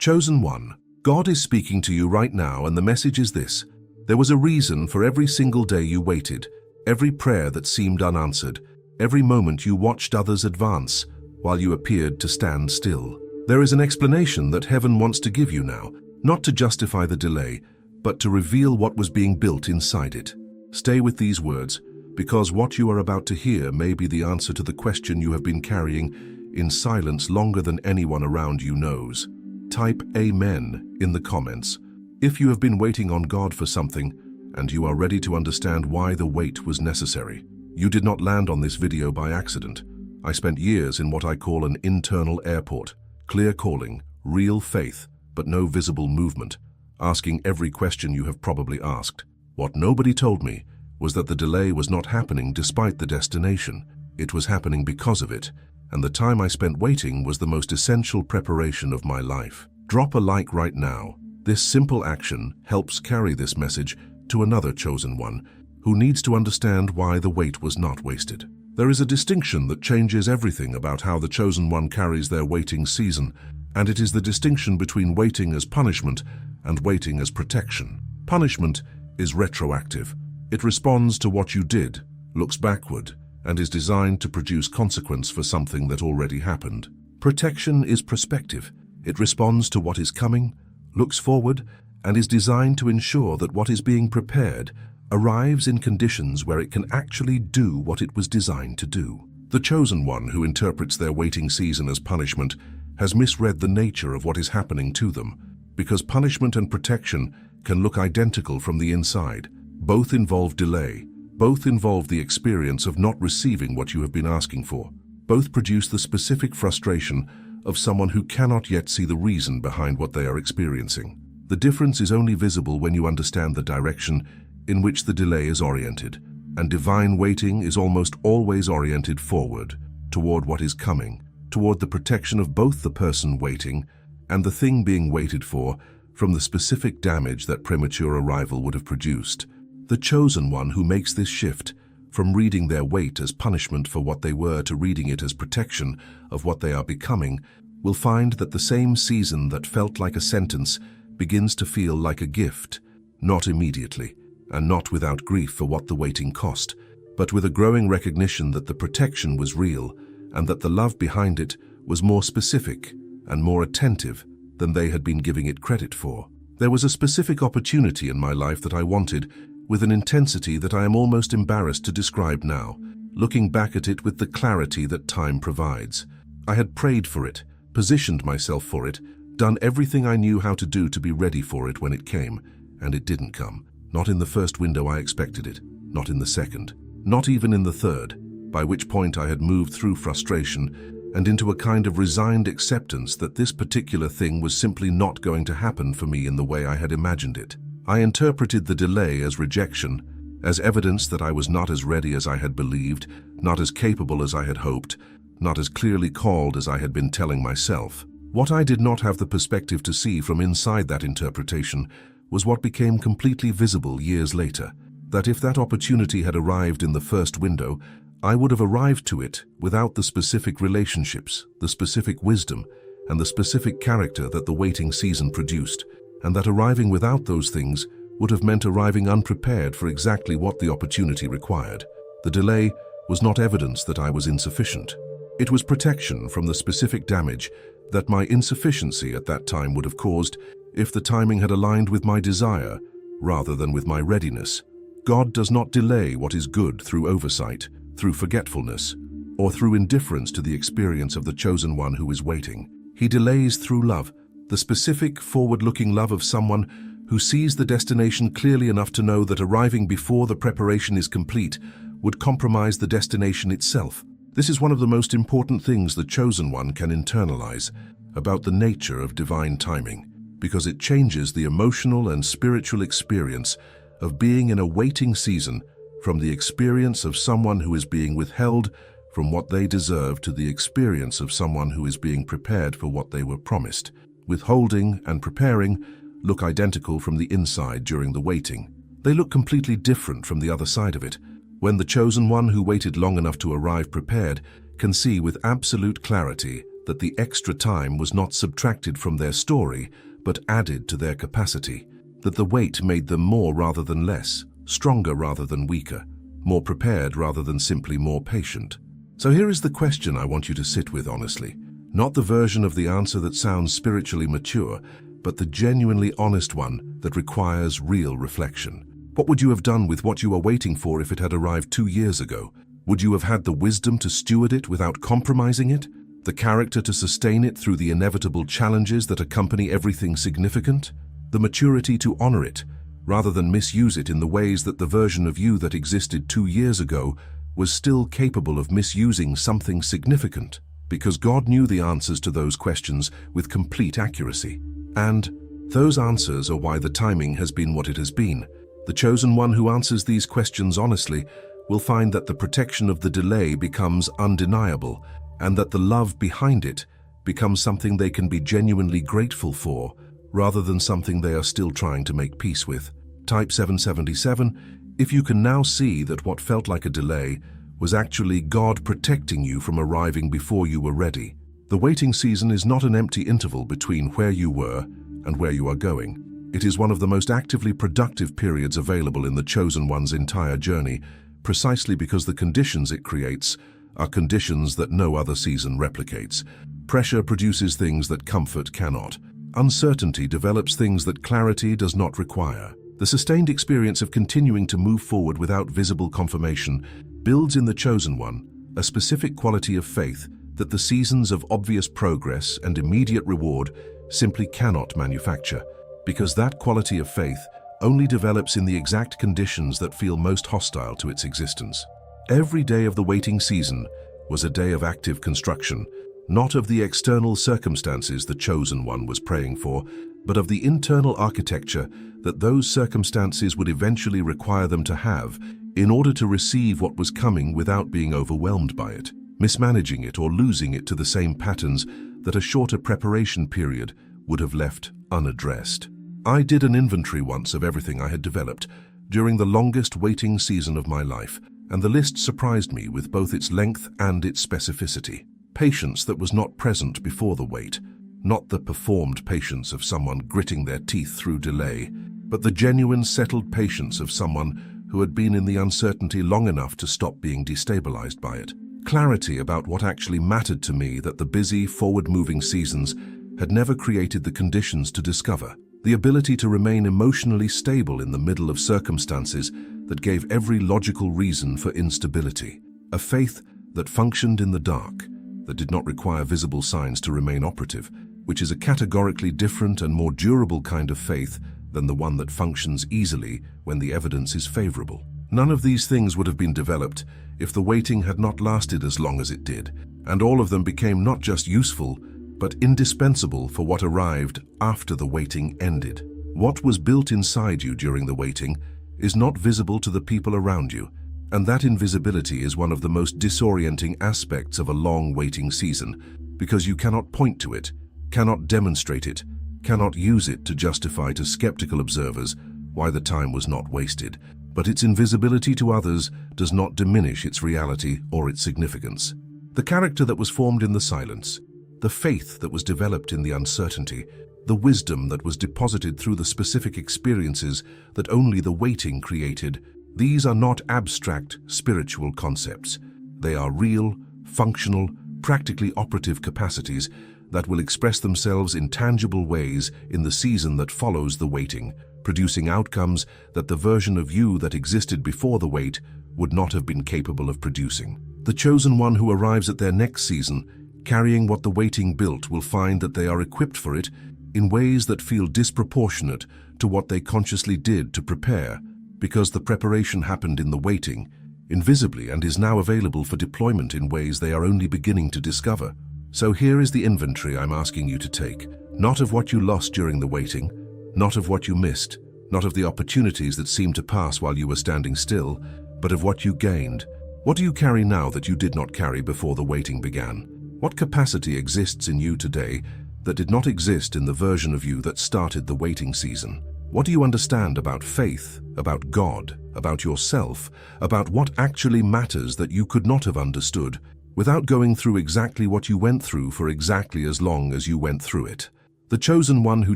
Chosen one, God is speaking to you right now, and the message is this. There was a reason for every single day you waited, every prayer that seemed unanswered, every moment you watched others advance while you appeared to stand still. There is an explanation that heaven wants to give you now, not to justify the delay, but to reveal what was being built inside it. Stay with these words, because what you are about to hear may be the answer to the question you have been carrying in silence longer than anyone around you knows. Type Amen in the comments if you have been waiting on God for something and you are ready to understand why the wait was necessary. You did not land on this video by accident. I spent years in what I call an internal airport, clear calling, real faith, but no visible movement, asking every question you have probably asked. What nobody told me was that the delay was not happening despite the destination. It was happening because of it, and the time I spent waiting was the most essential preparation of my life. Drop a like right now. This simple action helps carry this message to another chosen one who needs to understand why the wait was not wasted. There is a distinction that changes everything about how the chosen one carries their waiting season, and it is the distinction between waiting as punishment and waiting as protection. Punishment is retroactive. It responds to what you did, looks backward, and is designed to produce consequence for something that already happened. Protection is prospective. It responds to what is coming, looks forward, and is designed to ensure that what is being prepared arrives in conditions where it can actually do what it was designed to do. The chosen one who interprets their waiting season as punishment has misread the nature of what is happening to them, because punishment and protection can look identical from the inside. Both involve delay. Both involve the experience of not receiving what you have been asking for. Both produce the specific frustration of someone who cannot yet see the reason behind what they are experiencing. The difference is only visible when you understand the direction in which the delay is oriented, and divine waiting is almost always oriented forward, toward what is coming, toward the protection of both the person waiting and the thing being waited for from the specific damage that premature arrival would have produced. The chosen one who makes this shift from reading their wait as punishment for what they were to reading it as protection of what they are becoming will find that the same season that felt like a sentence begins to feel like a gift, not immediately, and not without grief for what the waiting cost, but with a growing recognition that the protection was real and that the love behind it was more specific and more attentive than they had been giving it credit for. There was a specific opportunity in my life that I wanted with an intensity that I am almost embarrassed to describe now, looking back at it with the clarity that time provides. I had prayed for it, positioned myself for it, done everything I knew how to do to be ready for it when it came, and it didn't come. Not in the first window I expected it, not in the second, not even in the third, by which point I had moved through frustration and into a kind of resigned acceptance that this particular thing was simply not going to happen for me in the way I had imagined it. I interpreted the delay as rejection, as evidence that I was not as ready as I had believed, not as capable as I had hoped, not as clearly called as I had been telling myself. What I did not have the perspective to see from inside that interpretation was what became completely visible years later, that if that opportunity had arrived in the first window, I would have arrived to it without the specific relationships, the specific wisdom, and the specific character that the waiting season produced, and that arriving without those things would have meant arriving unprepared for exactly what the opportunity required. The delay was not evidence that I was insufficient. It was protection from the specific damage that my insufficiency at that time would have caused if the timing had aligned with my desire rather than with my readiness. God does not delay what is good through oversight, through forgetfulness, or through indifference to the experience of the chosen one who is waiting. He delays through love, the specific, forward-looking love of someone who sees the destination clearly enough to know that arriving before the preparation is complete would compromise the destination itself. This is one of the most important things the chosen one can internalize about the nature of divine timing, because it changes the emotional and spiritual experience of being in a waiting season from the experience of someone who is being withheld from what they deserve to the experience of someone who is being prepared for what they were promised. Withholding and preparing look identical from the inside during the waiting. They look completely different from the other side of it, when the chosen one who waited long enough to arrive prepared can see with absolute clarity that the extra time was not subtracted from their story, but added to their capacity, that the wait made them more rather than less, stronger rather than weaker, more prepared rather than simply more patient. So here is the question I want you to sit with honestly. Not the version of the answer that sounds spiritually mature, but the genuinely honest one that requires real reflection. What would you have done with what you are waiting for if it had arrived 2 years ago? Would you have had the wisdom to steward it without compromising it? The character to sustain it through the inevitable challenges that accompany everything significant? The maturity to honor it, rather than misuse it in the ways that the version of you that existed 2 years ago was still capable of misusing something significant? Because God knew the answers to those questions with complete accuracy. And those answers are why the timing has been what it has been. The chosen one who answers these questions honestly will find that the protection of the delay becomes undeniable, and that the love behind it becomes something they can be genuinely grateful for, rather than something they are still trying to make peace with. Type 777, if you can now see that what felt like a delay was actually God protecting you from arriving before you were ready. The waiting season is not an empty interval between where you were and where you are going. It is one of the most actively productive periods available in the chosen one's entire journey, precisely because the conditions it creates are conditions that no other season replicates. Pressure produces things that comfort cannot. Uncertainty develops things that clarity does not require. The sustained experience of continuing to move forward without visible confirmation builds in the chosen one a specific quality of faith that the seasons of obvious progress and immediate reward simply cannot manufacture, because that quality of faith only develops in the exact conditions that feel most hostile to its existence. Every day of the waiting season was a day of active construction, not of the external circumstances the chosen one was praying for, but of the internal architecture that those circumstances would eventually require them to have in order to receive what was coming without being overwhelmed by it, mismanaging it or losing it to the same patterns that a shorter preparation period would have left unaddressed. I did an inventory once of everything I had developed during the longest waiting season of my life, and the list surprised me with both its length and its specificity. Patience that was not present before the wait, not the performed patience of someone gritting their teeth through delay, but the genuine settled patience of someone who had been in the uncertainty long enough to stop being destabilized by it. Clarity about what actually mattered to me that the busy, forward-moving seasons had never created the conditions to discover. The ability to remain emotionally stable in the middle of circumstances that gave every logical reason for instability. A faith that functioned in the dark, that did not require visible signs to remain operative, which is a categorically different and more durable kind of faith than the one that functions easily when the evidence is favorable. None of these things would have been developed if the waiting had not lasted as long as it did, and all of them became not just useful, but indispensable for what arrived after the waiting ended. What was built inside you during the waiting is not visible to the people around you, and that invisibility is one of the most disorienting aspects of a long waiting season, because you cannot point to it, cannot demonstrate it, cannot use it to justify to skeptical observers why the time was not wasted. But its invisibility to others does not diminish its reality or its significance. The character that was formed in the silence, the faith that was developed in the uncertainty, the wisdom that was deposited through the specific experiences that only the waiting created, these are not abstract spiritual concepts. They are real, functional, practically operative capacities that will express themselves in tangible ways in the season that follows the waiting, producing outcomes that the version of you that existed before the wait would not have been capable of producing. The chosen one who arrives at their next season, carrying what the waiting built, will find that they are equipped for it in ways that feel disproportionate to what they consciously did to prepare, because the preparation happened in the waiting, invisibly, and is now available for deployment in ways they are only beginning to discover. So here is the inventory I'm asking you to take, not of what you lost during the waiting, not of what you missed, not of the opportunities that seemed to pass while you were standing still, but of what you gained. What do you carry now that you did not carry before the waiting began? What capacity exists in you today that did not exist in the version of you that started the waiting season? What do you understand about faith, about God, about yourself, about what actually matters that you could not have understood without going through exactly what you went through for exactly as long as you went through it. The chosen one who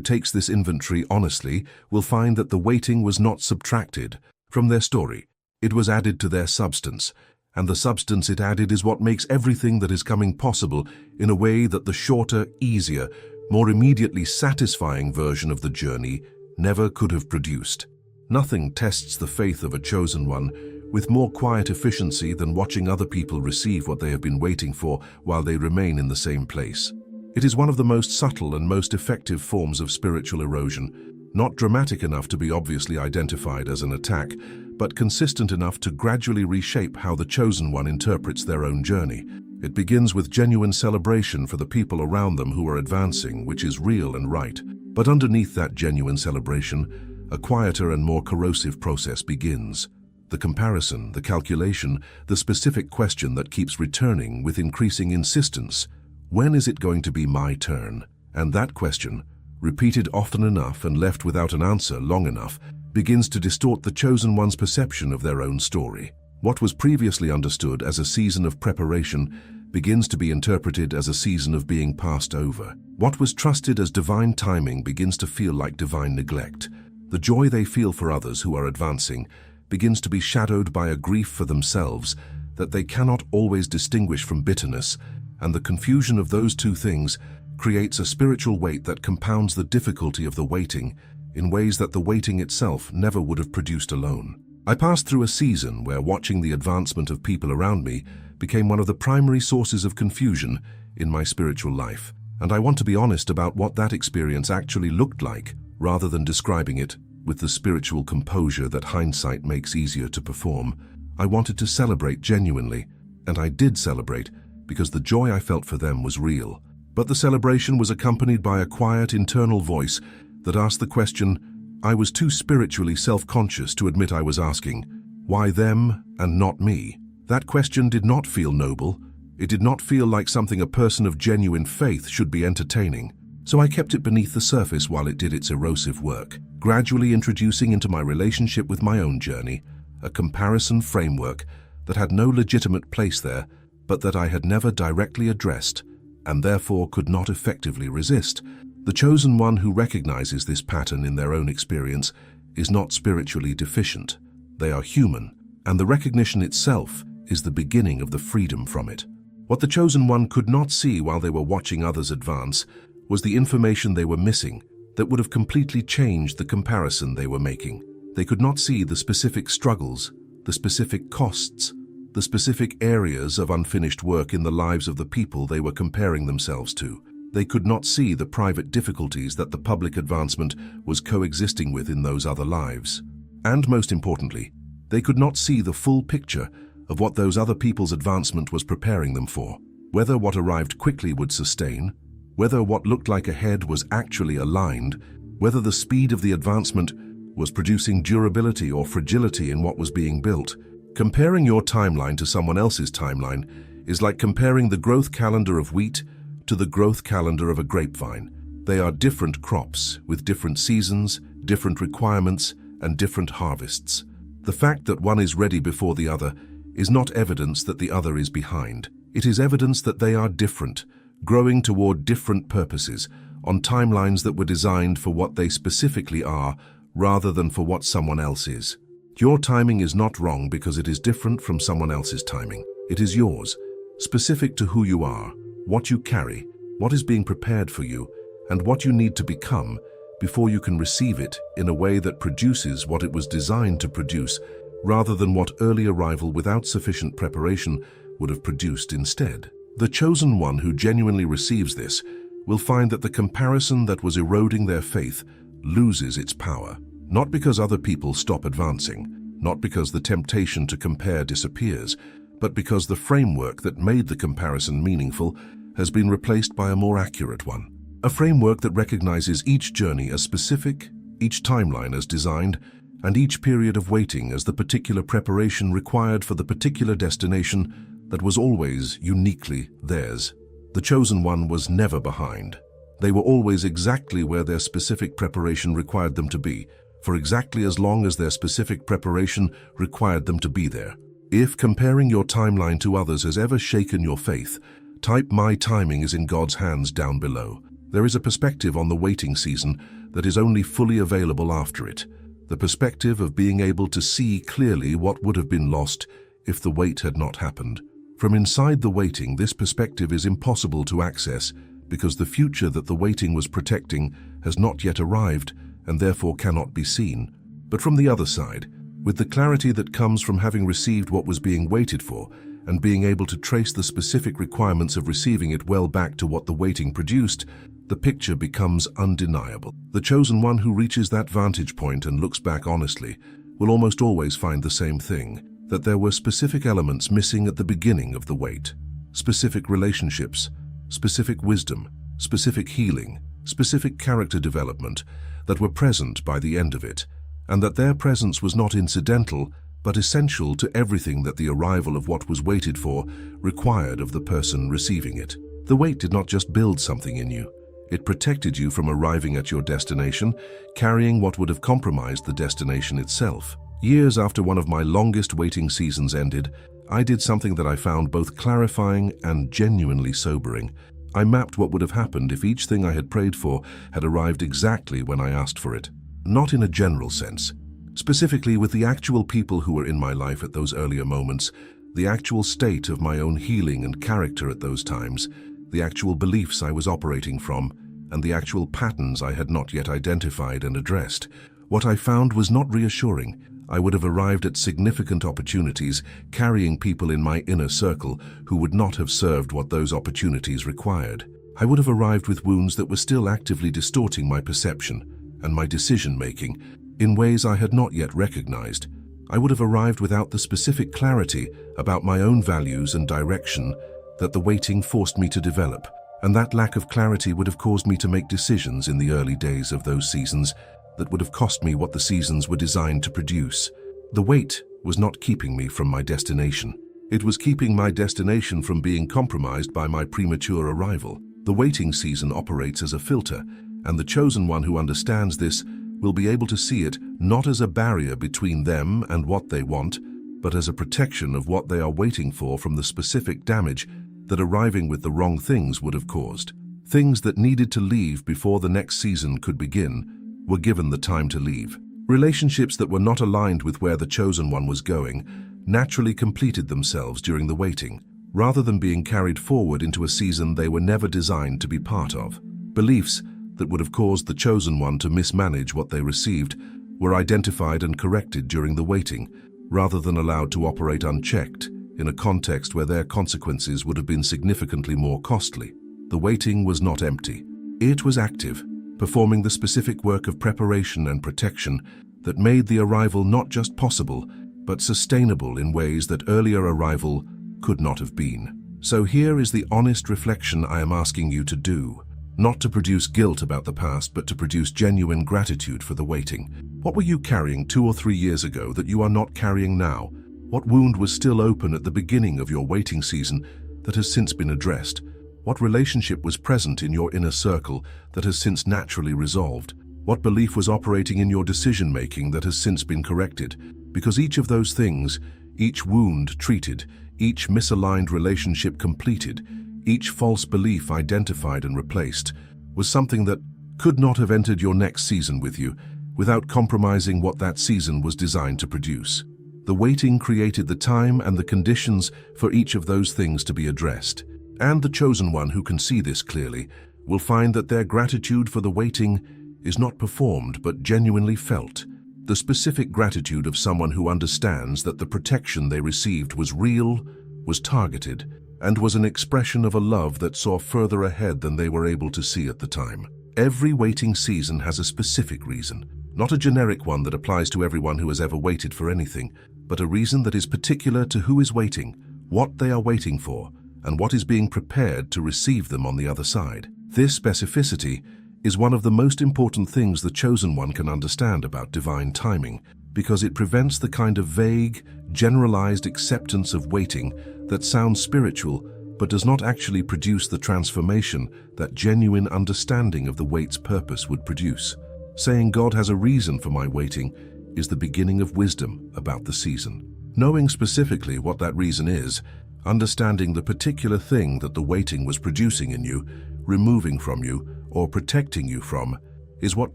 takes this inventory honestly will find that the waiting was not subtracted from their story. It was added to their substance, and the substance it added is what makes everything that is coming possible in a way that the shorter, easier, more immediately satisfying version of the journey never could have produced. Nothing tests the faith of a chosen one with more quiet efficiency than watching other people receive what they have been waiting for while they remain in the same place. It is one of the most subtle and most effective forms of spiritual erosion, not dramatic enough to be obviously identified as an attack, but consistent enough to gradually reshape how the chosen one interprets their own journey. It begins with genuine celebration for the people around them who are advancing, which is real and right. But underneath that genuine celebration, a quieter and more corrosive process begins. The comparison, the calculation, the specific question that keeps returning with increasing insistence. When is it going to be my turn? And that question, repeated often enough and left without an answer long enough, begins to distort the chosen one's perception of their own story. What was previously understood as a season of preparation begins to be interpreted as a season of being passed over. What was trusted as divine timing begins to feel like divine neglect. The joy they feel for others who are advancing begins to be shadowed by a grief for themselves that they cannot always distinguish from bitterness, and the confusion of those two things creates a spiritual weight that compounds the difficulty of the waiting in ways that the waiting itself never would have produced alone. I passed through a season where watching the advancement of people around me became one of the primary sources of confusion in my spiritual life, and I want to be honest about what that experience actually looked like, rather than describing it with the spiritual composure that hindsight makes easier to perform. I wanted to celebrate genuinely, and I did celebrate because the joy I felt for them was real. But the celebration was accompanied by a quiet internal voice that asked the question I was too spiritually self-conscious to admit I was asking, why them and not me? That question did not feel noble. It did not feel like something a person of genuine faith should be entertaining. So I kept it beneath the surface while it did its erosive work, gradually introducing into my relationship with my own journey a comparison framework that had no legitimate place there, but that I had never directly addressed and therefore could not effectively resist. The chosen one who recognizes this pattern in their own experience is not spiritually deficient. They are human, and the recognition itself is the beginning of the freedom from it. What the chosen one could not see while they were watching others advance was the information they were missing that would have completely changed the comparison they were making. They could not see the specific struggles, the specific costs, the specific areas of unfinished work in the lives of the people they were comparing themselves to. They could not see the private difficulties that the public advancement was coexisting with in those other lives. And most importantly, they could not see the full picture of what those other people's advancement was preparing them for. Whether what arrived quickly would sustain, whether what looked like ahead was actually aligned, whether the speed of the advancement was producing durability or fragility in what was being built. Comparing your timeline to someone else's timeline is like comparing the growth calendar of wheat to the growth calendar of a grapevine. They are different crops with different seasons, different requirements, and different harvests. The fact that one is ready before the other is not evidence that the other is behind. It is evidence that they are different, growing toward different purposes, on timelines that were designed for what they specifically are, rather than for what someone else is. Your timing is not wrong because it is different from someone else's timing. It is yours, specific to who you are, what you carry, what is being prepared for you, and what you need to become before you can receive it in a way that produces what it was designed to produce, rather than what early arrival without sufficient preparation would have produced instead. The chosen one who genuinely receives this will find that the comparison that was eroding their faith loses its power, not because other people stop advancing, not because the temptation to compare disappears, but because the framework that made the comparison meaningful has been replaced by a more accurate one. A framework that recognizes each journey as specific, each timeline as designed, and each period of waiting as the particular preparation required for the particular destination that was always uniquely theirs. The chosen one was never behind. They were always exactly where their specific preparation required them to be, for exactly as long as their specific preparation required them to be there. If comparing your timeline to others has ever shaken your faith, type "My timing is in God's hands" down below. There is a perspective on the waiting season that is only fully available after it. The perspective of being able to see clearly what would have been lost if the wait had not happened. From inside the waiting, this perspective is impossible to access because the future that the waiting was protecting has not yet arrived and therefore cannot be seen. But from the other side, with the clarity that comes from having received what was being waited for and being able to trace the specific requirements of receiving it well back to what the waiting produced, the picture becomes undeniable. The chosen one who reaches that vantage point and looks back honestly will almost always find the same thing, that there were specific elements missing at the beginning of the wait. Specific relationships, specific wisdom, specific healing, specific character development that were present by the end of it, and that their presence was not incidental but essential to everything that the arrival of what was waited for required of the person receiving it. The wait did not just build something in you. It protected you from arriving at your destination, carrying what would have compromised the destination itself. Years after one of my longest waiting seasons ended, I did something that I found both clarifying and genuinely sobering. I mapped what would have happened if each thing I had prayed for had arrived exactly when I asked for it. Not in a general sense. Specifically with the actual people who were in my life at those earlier moments, the actual state of my own healing and character at those times, the actual beliefs I was operating from, and the actual patterns I had not yet identified and addressed. What I found was not reassuring. I would have arrived at significant opportunities carrying people in my inner circle who would not have served what those opportunities required. I would have arrived with wounds that were still actively distorting my perception and my decision-making in ways I had not yet recognized. I would have arrived without the specific clarity about my own values and direction that the waiting forced me to develop, and that lack of clarity would have caused me to make decisions in the early days of those seasons that would have cost me what the seasons were designed to produce. The wait was not keeping me from my destination. It was keeping my destination from being compromised by my premature arrival. The waiting season operates as a filter, and the chosen one who understands this will be able to see it not as a barrier between them and what they want, but as a protection of what they are waiting for from the specific damage that arriving with the wrong things would have caused. Things that needed to leave before the next season could begin were given the time to leave. Relationships that were not aligned with where the chosen one was going naturally completed themselves during the waiting, rather than being carried forward into a season they were never designed to be part of. Beliefs that would have caused the chosen one to mismanage what they received were identified and corrected during the waiting, rather than allowed to operate unchecked in a context where their consequences would have been significantly more costly. The waiting was not empty. It was active, performing the specific work of preparation and protection that made the arrival not just possible, but sustainable in ways that earlier arrival could not have been. So here is the honest reflection I am asking you to do. Not to produce guilt about the past, but to produce genuine gratitude for the waiting. What were you carrying 2 or 3 years ago that you are not carrying now? What wound was still open at the beginning of your waiting season that has since been addressed? What relationship was present in your inner circle that has since naturally resolved? What belief was operating in your decision-making that has since been corrected? Because each of those things, each wound treated, each misaligned relationship completed, each false belief identified and replaced, was something that could not have entered your next season with you without compromising what that season was designed to produce. The waiting created the time and the conditions for each of those things to be addressed. And the chosen one who can see this clearly will find that their gratitude for the waiting is not performed but genuinely felt. The specific gratitude of someone who understands that the protection they received was real, was targeted, and was an expression of a love that saw further ahead than they were able to see at the time. Every waiting season has a specific reason, not a generic one that applies to everyone who has ever waited for anything, but a reason that is particular to who is waiting, what they are waiting for, and what is being prepared to receive them on the other side. This specificity is one of the most important things the chosen one can understand about divine timing, because it prevents the kind of vague, generalized acceptance of waiting that sounds spiritual but does not actually produce the transformation that genuine understanding of the wait's purpose would produce. Saying God has a reason for my waiting is the beginning of wisdom about the season. Knowing specifically what that reason is, understanding the particular thing that the waiting was producing in you, removing from you, or protecting you from, is what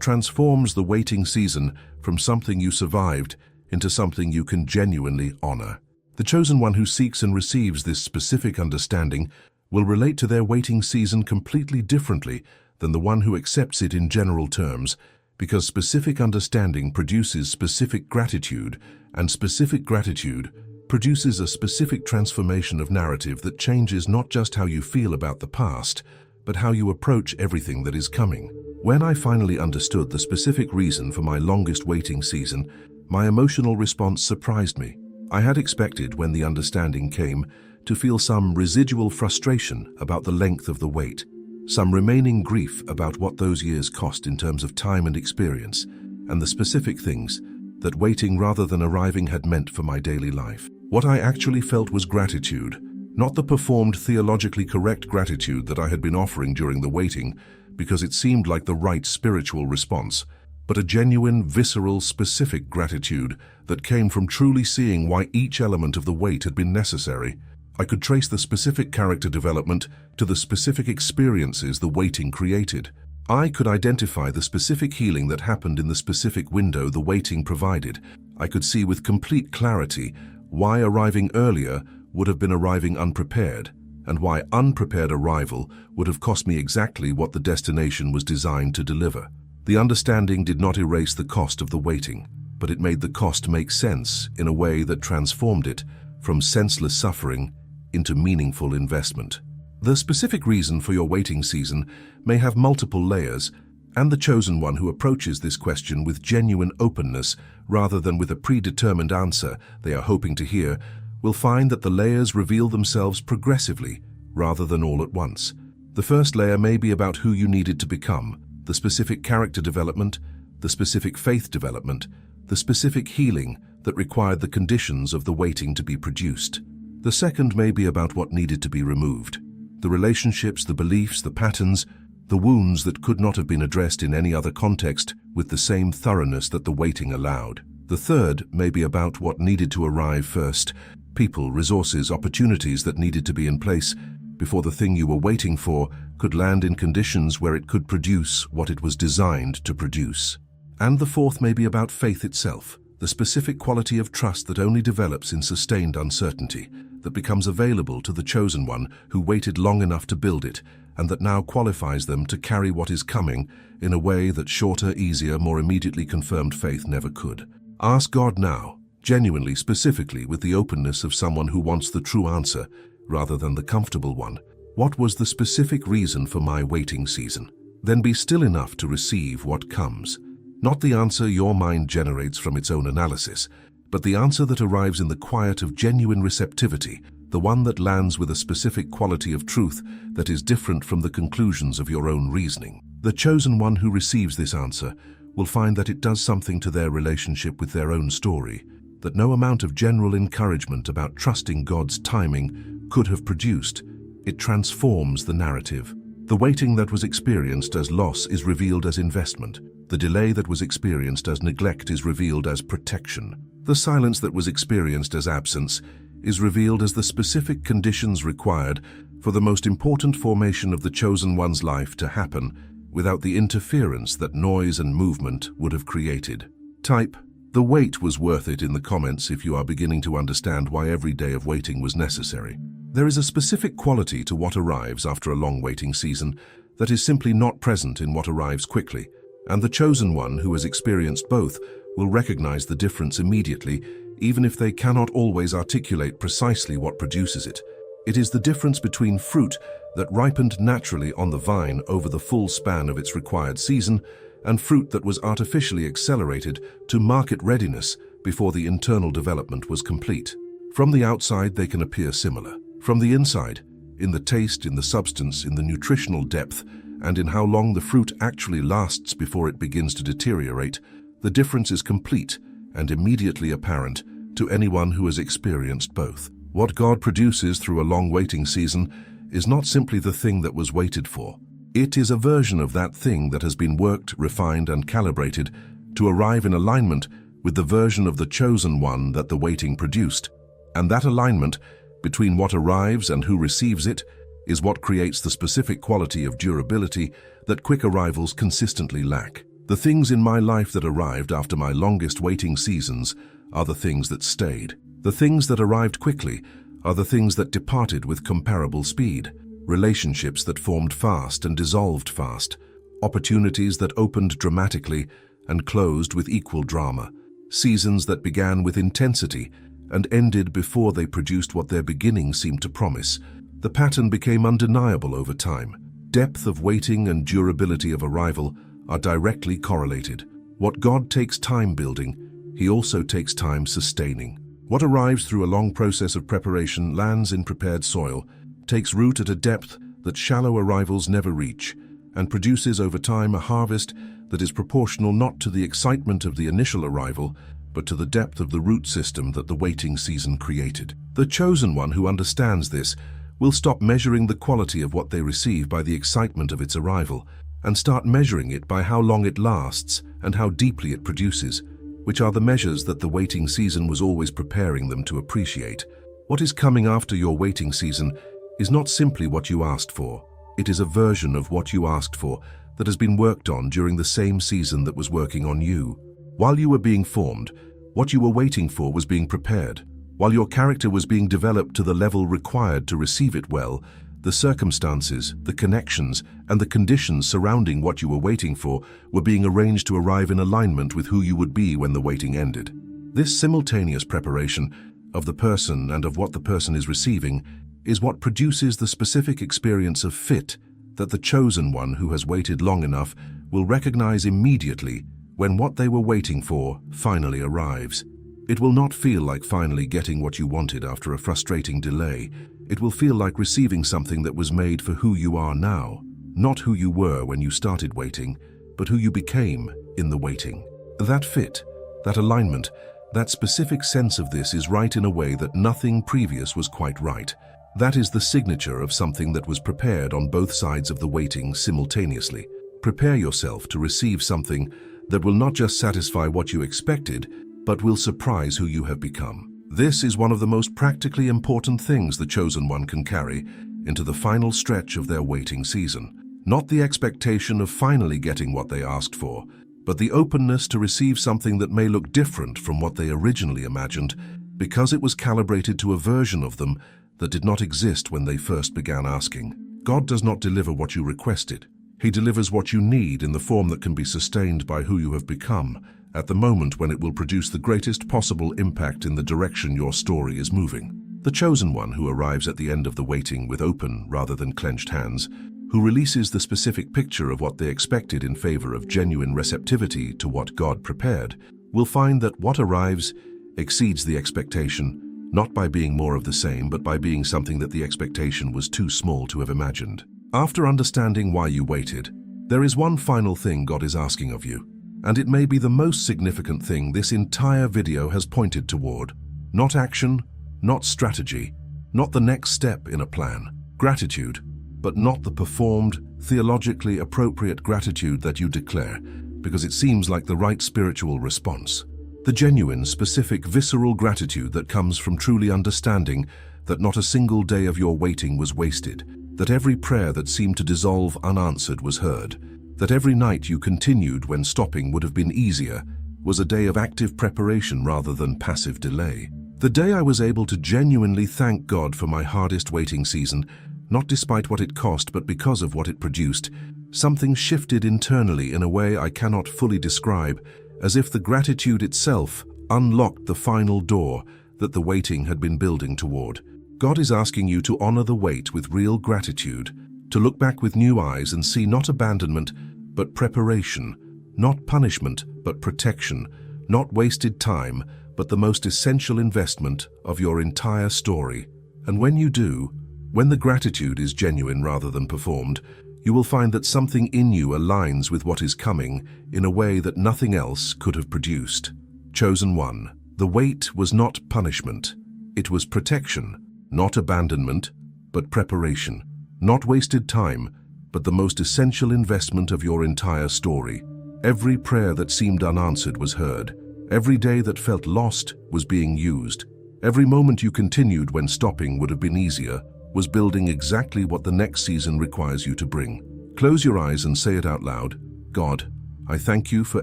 transforms the waiting season from something you survived into something you can genuinely honor. The chosen one who seeks and receives this specific understanding will relate to their waiting season completely differently than the one who accepts it in general terms, because specific understanding produces specific gratitude, and specific gratitude produces a specific transformation of narrative that changes not just how you feel about the past, but how you approach everything that is coming. When I finally understood the specific reason for my longest waiting season, my emotional response surprised me. I had expected, when the understanding came, to feel some residual frustration about the length of the wait, some remaining grief about what those years cost in terms of time and experience, and the specific things that waiting rather than arriving had meant for my daily life. What I actually felt was gratitude, not the performed theologically correct gratitude that I had been offering during the waiting because it seemed like the right spiritual response, but a genuine, visceral, specific gratitude that came from truly seeing why each element of the wait had been necessary. I could trace the specific character development to the specific experiences the waiting created. I could identify the specific healing that happened in the specific window the waiting provided. I could see with complete clarity why arriving earlier would have been arriving unprepared, and why unprepared arrival would have cost me exactly what the destination was designed to deliver. The understanding did not erase the cost of the waiting, but it made the cost make sense in a way that transformed it from senseless suffering into meaningful investment. The specific reason for your waiting season may have multiple layers, and the chosen one who approaches this question with genuine openness rather than with a predetermined answer they are hoping to hear will find that the layers reveal themselves progressively rather than all at once. The first layer may be about who you needed to become, the specific character development, the specific faith development, the specific healing that required the conditions of the waiting to be produced. The second may be about what needed to be removed, the relationships, the beliefs, the patterns, the wounds that could not have been addressed in any other context with the same thoroughness that the waiting allowed. The third may be about what needed to arrive first, people, resources, opportunities that needed to be in place before the thing you were waiting for could land in conditions where it could produce what it was designed to produce. And the fourth may be about faith itself, the specific quality of trust that only develops in sustained uncertainty, that becomes available to the chosen one who waited long enough to build it, and that now qualifies them to carry what is coming in a way that shorter, easier, more immediately confirmed faith never could. Ask God now, genuinely, specifically, with the openness of someone who wants the true answer rather than the comfortable one. What was the specific reason for my waiting season? Then be still enough to receive what comes. Not the answer your mind generates from its own analysis, but the answer that arrives in the quiet of genuine receptivity, the one that lands with a specific quality of truth that is different from the conclusions of your own reasoning. The chosen one who receives this answer will find that it does something to their relationship with their own story that no amount of general encouragement about trusting God's timing could have produced. It transforms the narrative. The waiting that was experienced as loss is revealed as investment. The delay that was experienced as neglect is revealed as protection. The silence that was experienced as absence is revealed as the specific conditions required for the most important formation of the chosen one's life to happen without the interference that noise and movement would have created. Type, "The wait was worth it" in the comments if you are beginning to understand why every day of waiting was necessary. There is a specific quality to what arrives after a long waiting season that is simply not present in what arrives quickly, and the chosen one who has experienced both will recognize the difference immediately, even if they cannot always articulate precisely what produces it. It is the difference between fruit that ripened naturally on the vine over the full span of its required season and fruit that was artificially accelerated to market readiness before the internal development was complete. From the outside, they can appear similar. From the inside, in the taste, in the substance, in the nutritional depth, and in how long the fruit actually lasts before it begins to deteriorate, the difference is complete and immediately apparent to anyone who has experienced both. What God produces through a long waiting season is not simply the thing that was waited for. It is a version of that thing that has been worked, refined, and calibrated to arrive in alignment with the version of the chosen one that the waiting produced. And that alignment between what arrives and who receives it is what creates the specific quality of durability that quick arrivals consistently lack. The things in my life that arrived after my longest waiting seasons are the things that stayed. The things that arrived quickly are the things that departed with comparable speed. Relationships that formed fast and dissolved fast. Opportunities that opened dramatically and closed with equal drama. Seasons that began with intensity and ended before they produced what their beginning seemed to promise. The pattern became undeniable over time. Depth of waiting and durability of arrival are directly correlated. What God takes time building, He also takes time sustaining. What arrives through a long process of preparation lands in prepared soil, takes root at a depth that shallow arrivals never reach, and produces over time a harvest that is proportional not to the excitement of the initial arrival, but to the depth of the root system that the waiting season created. The chosen one who understands this will stop measuring the quality of what they receive by the excitement of its arrival, and start measuring it by how long it lasts and how deeply it produces, which are the measures that the waiting season was always preparing them to appreciate. What is coming after your waiting season is not simply what you asked for. It is a version of what you asked for that has been worked on during the same season that was working on you. While you were being formed, what you were waiting for was being prepared. While your character was being developed to the level required to receive it well, the circumstances, the connections, and the conditions surrounding what you were waiting for were being arranged to arrive in alignment with who you would be when the waiting ended. This simultaneous preparation of the person and of what the person is receiving is what produces the specific experience of fit that the chosen one who has waited long enough will recognize immediately when what they were waiting for finally arrives. It will not feel like finally getting what you wanted after a frustrating delay. It will feel like receiving something that was made for who you are now, not who you were when you started waiting, but who you became in the waiting. That fit, that alignment, that specific sense of this is right in a way that nothing previous was quite right. That is the signature of something that was prepared on both sides of the waiting simultaneously. Prepare yourself to receive something that will not just satisfy what you expected, but will surprise who you have become. This is one of the most practically important things the chosen one can carry into the final stretch of their waiting season. Not the expectation of finally getting what they asked for, but the openness to receive something that may look different from what they originally imagined, because it was calibrated to a version of them that did not exist when they first began asking. God does not deliver what you requested. He delivers what you need in the form that can be sustained by who you have become, at the moment when it will produce the greatest possible impact in the direction your story is moving. The chosen one who arrives at the end of the waiting with open rather than clenched hands, who releases the specific picture of what they expected in favor of genuine receptivity to what God prepared, will find that what arrives exceeds the expectation, not by being more of the same, but by being something that the expectation was too small to have imagined. After understanding why you waited, there is one final thing God is asking of you, and it may be the most significant thing this entire video has pointed toward. Not action, not strategy, not the next step in a plan. Gratitude, but not the performed, theologically appropriate gratitude that you declare, because it seems like the right spiritual response. The genuine, specific, visceral gratitude that comes from truly understanding that not a single day of your waiting was wasted, that every prayer that seemed to dissolve unanswered was heard, that every night you continued when stopping would have been easier, was a day of active preparation rather than passive delay. The day I was able to genuinely thank God for my hardest waiting season, not despite what it cost but because of what it produced, something shifted internally in a way I cannot fully describe, as if the gratitude itself unlocked the final door that the waiting had been building toward. God is asking you to honor the wait with real gratitude, to look back with new eyes and see not abandonment, but preparation, not punishment, but protection, not wasted time, but the most essential investment of your entire story. And when you do, when the gratitude is genuine rather than performed, you will find that something in you aligns with what is coming in a way that nothing else could have produced. Chosen one, the wait was not punishment. It was protection, not abandonment, but preparation. Not wasted time, but the most essential investment of your entire story. Every prayer that seemed unanswered was heard. Every day that felt lost was being used. Every moment you continued when stopping would have been easier was building exactly what the next season requires you to bring. Close your eyes and say it out loud. God, I thank you for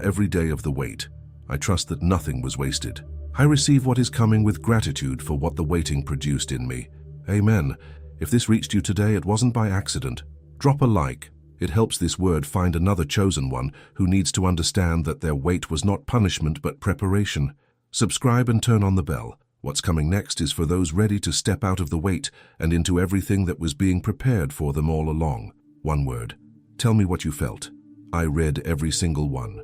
every day of the wait. I trust that nothing was wasted. I receive what is coming with gratitude for what the waiting produced in me. Amen. If this reached you today, it wasn't by accident. Drop a like. It helps this word find another chosen one who needs to understand that their wait was not punishment but preparation. Subscribe and turn on the bell. What's coming next is for those ready to step out of the wait and into everything that was being prepared for them all along. One word. Tell me what you felt. I read every single one.